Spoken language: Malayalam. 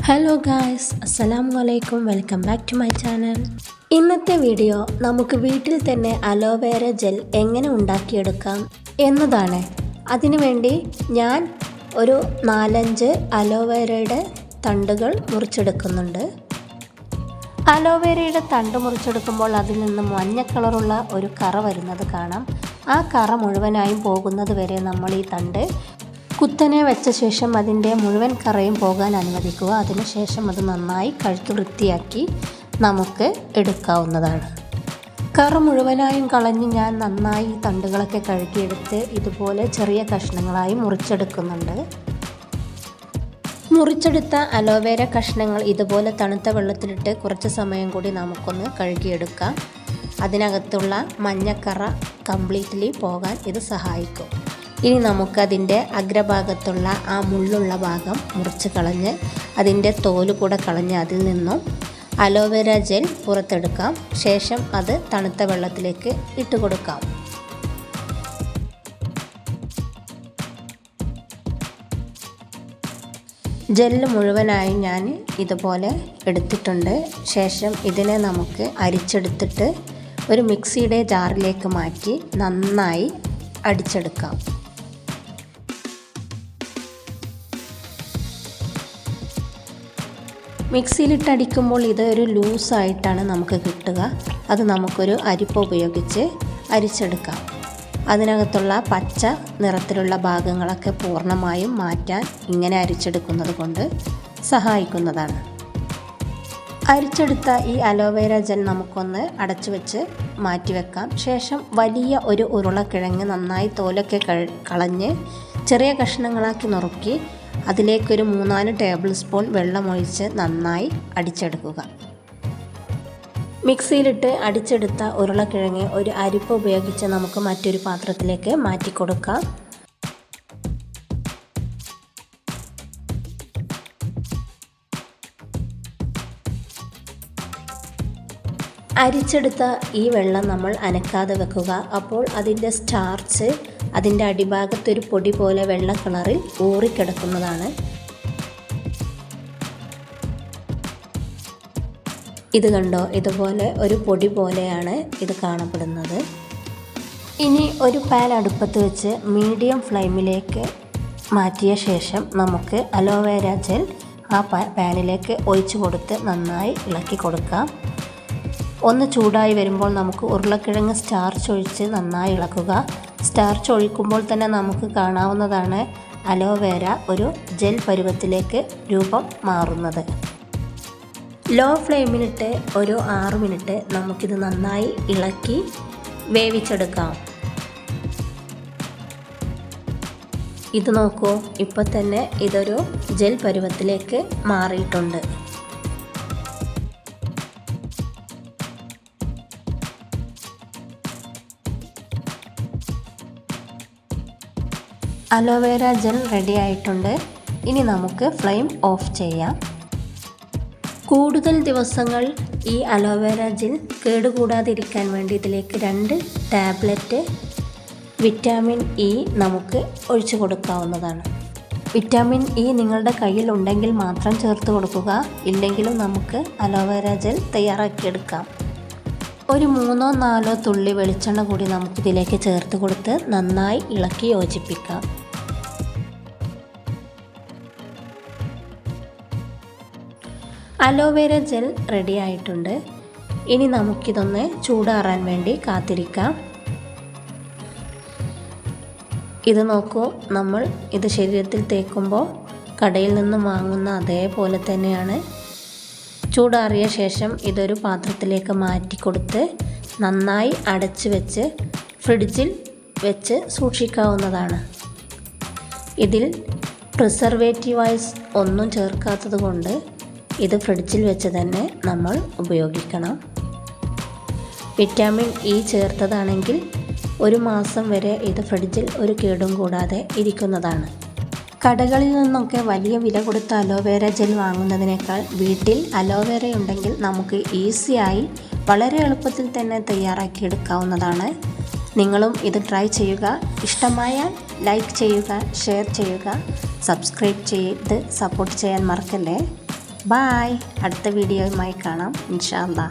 ഹലോ ഗായ്സ്, അസ്സലാമു അലൈക്കും. Welcome back to my channel. ഇന്നത്തെ വീഡിയോ നമുക്ക് വീട്ടിൽ തന്നെ അലോവേര ജെൽ എങ്ങനെ ഉണ്ടാക്കിയെടുക്കാം എന്നതാണ്. അതിനുവേണ്ടി ഞാൻ ഒരു 4-5 അലോവേരയുടെ തണ്ടുകൾ മുറിച്ചെടുക്കുന്നുണ്ട്. അലോവേരയുടെ തണ്ട് മുറിച്ചെടുക്കുമ്പോൾ അതിൽ നിന്ന് മഞ്ഞ കളറുള്ള ഒരു കറ വരുന്നത് കാണാം. ആ കറ മുഴുവനായും പോകുന്നത് വരെ നമ്മൾ ഈ തണ്ട് കുത്തനെ വെച്ച ശേഷം അതിൻ്റെ മുഴുവൻ കറയും പോകാൻ അനുവദിക്കുക. അതിനുശേഷം അത് നന്നായി കഴുത്ത് വൃത്തിയാക്കി നമുക്ക് എടുക്കാവുന്നതാണ്. കറ മുഴുവനായും കളഞ്ഞ് ഞാൻ നന്നായി തണ്ടുകളൊക്കെ കഴുകിയെടുത്ത് ഇതുപോലെ ചെറിയ കഷ്ണങ്ങളായി മുറിച്ചെടുക്കുന്നുണ്ട്. മുറിച്ചെടുത്ത അലോവേര കഷ്ണങ്ങൾ ഇതുപോലെ തണുത്ത വെള്ളത്തിലിട്ട് കുറച്ച് സമയം കൂടി നമുക്കൊന്ന് കഴുകിയെടുക്കാം. അതിനകത്തുള്ള മഞ്ഞക്കറ കംപ്ലീറ്റ്ലി പോകാൻ ഇത് സഹായിക്കും. ഇനി നമുക്കതിൻ്റെ അഗ്രഭാഗത്തുള്ള ആ മുള്ളുള്ള ഭാഗം മുറിച്ച് കളഞ്ഞ് അതിൻ്റെ തോല് കൂടെ കളഞ്ഞ് അതിൽ നിന്നും അലോവേര ജെൽ പുറത്തെടുക്കാം. ശേഷം അത് തണുത്ത വെള്ളത്തിലേക്ക് ഇട്ട് കൊടുക്കാം. ജെല്ല് മുഴുവനായി ഞാൻ ഇതുപോലെ എടുത്തിട്ടുണ്ട്. ശേഷം ഇതിനെ നമുക്ക് അരിച്ചെടുത്തിട്ട് ഒരു മിക്സിയുടെ ജാറിലേക്ക് മാറ്റി നന്നായി അടിച്ചെടുക്കാം. മിക്സിയിലിട്ട് അടിക്കുമ്പോൾ ഇതൊരു ലൂസായിട്ടാണ് നമുക്ക് കിട്ടുക. അത് നമുക്കൊരു അരിപ്പ ഉപയോഗിച്ച് അരിച്ചെടുക്കാം. അതിനകത്തുള്ള പച്ച നിറത്തിലുള്ള ഭാഗങ്ങളൊക്കെ പൂർണ്ണമായും മാറ്റാൻ ഇങ്ങനെ അരിച്ചെടുക്കുന്നത് കൊണ്ട് സഹായിക്കുന്നതാണ്. അരിച്ചെടുത്ത ഈ അലോവേര ജെൽ നമുക്കൊന്ന് അടച്ചു വെച്ച് മാറ്റി വെക്കാം. ശേഷം വലിയ ഒരു ഉരുളക്കിഴങ്ങ് നന്നായി തോലൊക്കെ കളഞ്ഞ് ചെറിയ കഷ്ണങ്ങളാക്കി നുറുക്കി അതിലേക്കൊരു 3-4 ടേബിൾ സ്പൂൺ വെള്ളമൊഴിച്ച് നന്നായി അടിച്ചെടുക്കുക. മിക്സിയിലിട്ട് അടിച്ചെടുത്ത ഉരുളക്കിഴങ്ങ് ഒരു അരിപ്പ ഉപയോഗിച്ച് നമുക്ക് മറ്റൊരു പാത്രത്തിലേക്ക് മാറ്റി കൊടുക്കാം. അരിച്ചെടുത്ത ഈ വെള്ളം നമ്മൾ അനക്കാതെ വെക്കുക. അപ്പോൾ അതിൻ്റെ സ്റ്റാർച്ച് അതിൻ്റെ അടിഭാഗത്തൊരു പൊടി പോലെ വെള്ള കളറിൽ ഊറിക്കിടക്കുന്നതാണ്. ഇത് കണ്ടോ, ഇതുപോലെ ഒരു പൊടി പോലെയാണ് ഇത് കാണപ്പെടുന്നത്. ഇനി ഒരു പാൻ അടുപ്പത്ത് വെച്ച് മീഡിയം ഫ്ലെയിമിലേക്ക് മാറ്റിയ ശേഷം നമുക്ക് അലോവേര ജെൽ ആ പാനിലേക്ക് ഒഴിച്ചു കൊടുത്ത് നന്നായി ഇളക്കി കൊടുക്കാം. ഒന്ന് ചൂടായി വരുമ്പോൾ നമുക്ക് ഉരുളക്കിഴങ്ങ് സ്റ്റാർച്ച് ഒഴിച്ച് നന്നായി ഇളക്കുക. സ്റ്റാർച്ച് ഒഴിക്കുമ്പോൾ തന്നെ നമുക്ക് കാണാവുന്നതാണ് അലോവേര ഒരു ജെൽ പരുവത്തിലേക്ക് രൂപം മാറുന്നത്. ലോ ഫ്ലെയിമിലിട്ട് ഒരു 6 മിനിറ്റ് നമുക്കിത് നന്നായി ഇളക്കി വേവിച്ചെടുക്കാം. ഇത് നോക്കൂ, ഇപ്പോൾ തന്നെ ഇതൊരു ജെൽ പരുവത്തിലേക്ക് മാറിയിട്ടുണ്ട്. അലോവേര ജെൽ റെഡി ആയിട്ടുണ്ട്. ഇനി നമുക്ക് ഫ്ലെയിം ഓഫ് ചെയ്യാം. കൂടുതൽ ദിവസങ്ങൾ ഈ അലോവേര ജെൽ കേടുകൂടാതിരിക്കാൻ വേണ്ടി ഇതിലേക്ക് 2 ടാബ്ലറ്റ് വിറ്റാമിൻ ഇ നമുക്ക് ഒഴിച്ചു കൊടുക്കാവുന്നതാണ്. വിറ്റാമിൻ ഇ നിങ്ങളുടെ കയ്യിൽ ഉണ്ടെങ്കിൽ മാത്രം ചേർത്ത് കൊടുക്കുക. ഇല്ലെങ്കിലും നമുക്ക് അലോവേര ജെൽ തയ്യാറാക്കിയെടുക്കാം. ഒരു 3-4 തുള്ളി വെളിച്ചെണ്ണ കൂടി നമുക്കിതിലേക്ക് ചേർത്ത് കൊടുത്ത് നന്നായി ഇളക്കി യോജിപ്പിക്കാം. അലോവേര ജെൽ റെഡി ആയിട്ടുണ്ട്. ഇനി നമുക്കിതൊന്ന് ചൂടാറാൻ വേണ്ടി കാത്തിരിക്കാം. ഇത് നോക്കൂ, നമ്മൾ ഇത് ശരീരത്തിൽ തേക്കുമ്പോൾ കടയിൽ നിന്നും വാങ്ങുന്ന അതേപോലെ തന്നെയാണ്. ചൂടാറിയ ശേഷം ഇതൊരു പാത്രത്തിലേക്ക് മാറ്റി കൊടുത്ത് നന്നായി അടച്ച് വെച്ച് ഫ്രിഡ്ജിൽ വെച്ച് സൂക്ഷിക്കാവുന്നതാണ്. ഇതിൽ പ്രിസർവേറ്റീവ്സ് ഒന്നും ചേർക്കാത്തത് കൊണ്ട് ഇത് ഫ്രിഡ്ജിൽ വെച്ച് തന്നെ നമ്മൾ ഉപയോഗിക്കണം. വിറ്റാമിൻ ഇ ചേർത്തതാണെങ്കിൽ 1 മാസം വരെ ഇത് ഫ്രിഡ്ജിൽ ഒരു കേടും കൂടാതെ ഇരിക്കുന്നതാണ്. കടകളിൽ നിന്നൊക്കെ വലിയ വില കൊടുത്ത അലോവേര ജെൽ വാങ്ങുന്നതിനേക്കാൾ വീട്ടിൽ അലോവേര ഉണ്ടെങ്കിൽ നമുക്ക് ഈസിയായി വളരെ എളുപ്പത്തിൽ തന്നെ തയ്യാറാക്കിയെടുക്കാവുന്നതാണ്. നിങ്ങളും ഇത് ട്രൈ ചെയ്യുക. ഇഷ്ടമായാൽ ലൈക്ക് ചെയ്യുക, ഷെയർ ചെയ്യുക, സബ്സ്ക്രൈബ് ചെയ്ത് സപ്പോർട്ട് ചെയ്യാൻ മറക്കല്ലേ. ബായ്. അടുത്ത വീഡിയോയുമായി കാണാം ഇൻഷാ അല്ലാ.